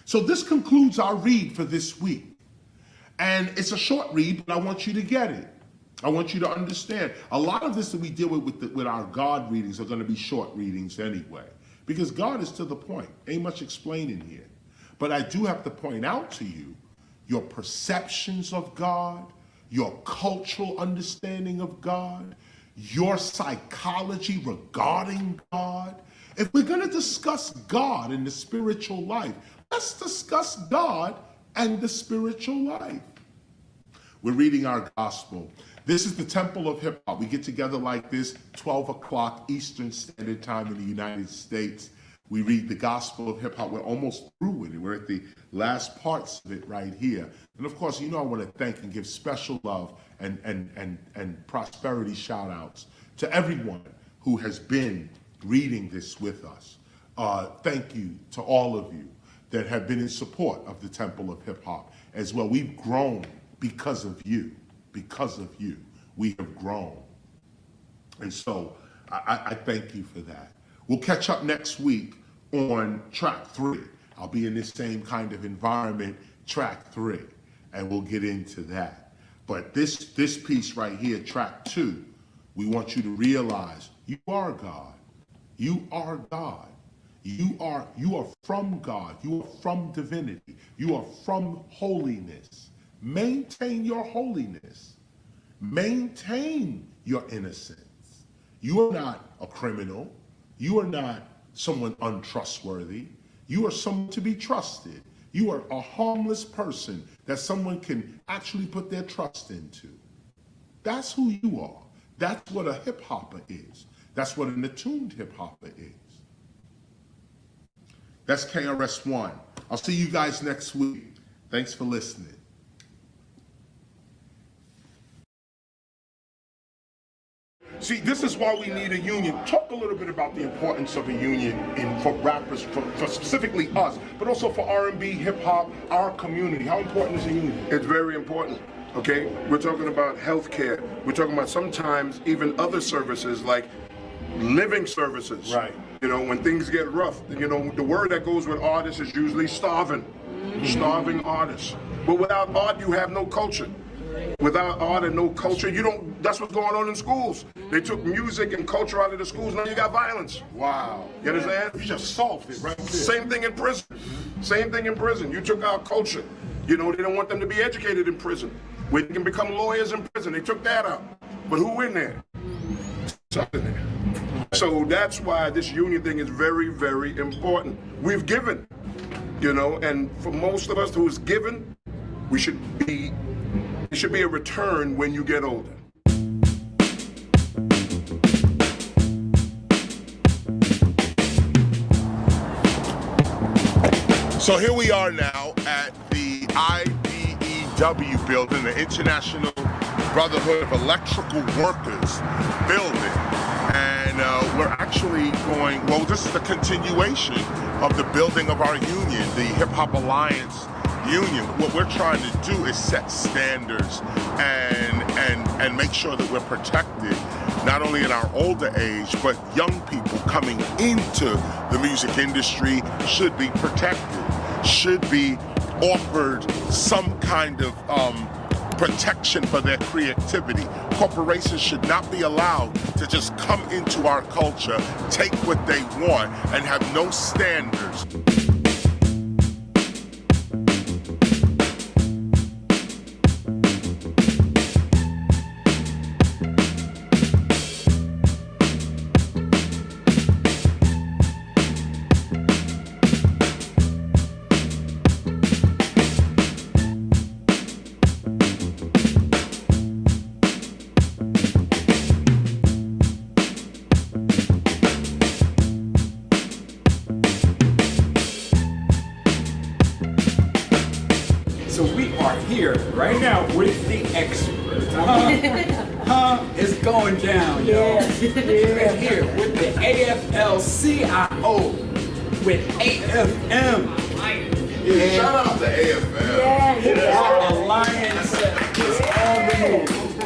So this concludes our read for this week. And it's a short read, but I want you to get it. I want you to understand. A lot of this that we deal with our God readings are going to be short readings anyway, because God is to the point. Ain't much explaining here. But I do have to point out to you your perceptions of God, your cultural understanding of God, your psychology regarding God. If we're going to discuss God in the spiritual life, let's discuss God and the spiritual life. We're reading our gospel. This is the Temple of Hip Hop. We get together like this, 12 o'clock Eastern Standard Time in the United States. We read the Gospel of Hip Hop. We're almost through with it. We're at the last parts of it right here. And of course, you know I want to thank and give special love and prosperity shout outs to everyone who has been reading this with us. Thank you to all of you that have been in support of the Temple of Hip Hop as well. We've grown because of you. Because of you, we have grown. And so I thank you for that. We'll catch up next week on track 3. I'll be in this same kind of environment, track 3, and we'll get into that. But this piece right here, track 2, we want you to realize you are God. You are God. You are from God. You are from divinity. You are from holiness. Maintain your holiness. Maintain your innocence. You are not a criminal. You are not someone untrustworthy. You are someone to be trusted. You are a harmless person that someone can actually put their trust into. That's who you are. That's what a hip hopper is. That's what an attuned hip hopper is. That's KRS-ONE. I'll see you guys next week. Thanks for listening. See, this is why we need a union. Talk a little bit about the importance of a union for rappers, for specifically us, but also for R&B, hip hop, our community. How important is a union? It's very important. Okay, we're talking about healthcare. We're talking about sometimes even other services like living services. Right. You know, when things get rough, you know, the word that goes with artists is usually starving. Starving artists. But without art, you have no culture. Without art and no culture, you don't, that's what's going on in schools. They took music and culture out of the schools, now you got violence. Wow. You understand? You just solved it right there. Same thing in prison. Same thing in prison. You took out culture. You know, they don't want them to be educated in prison. Where they can become lawyers in prison. They took that out. But who in there? Something there. So that's why this union thing is very, very important. We've given, you know, and for most of us who's given, it should be a return when you get older. So here we are now at the IBEW building, the International Brotherhood of Electrical Workers building. And we're actually going, well, this is the continuation of the building of our union, the Hip Hop Alliance Union. What we're trying to do is set standards and make sure that we're protected, not only in our older age, but young people coming into the music industry should be protected, should be offered some kind of protection for their creativity. Corporations should not be allowed to just come into our culture, take what they want, and have no standards. So we are here right now with the expert. It's going down, y'all. We're here with the AFL-CIO with AFM. Shout out to AFL. Our alliance is on the move.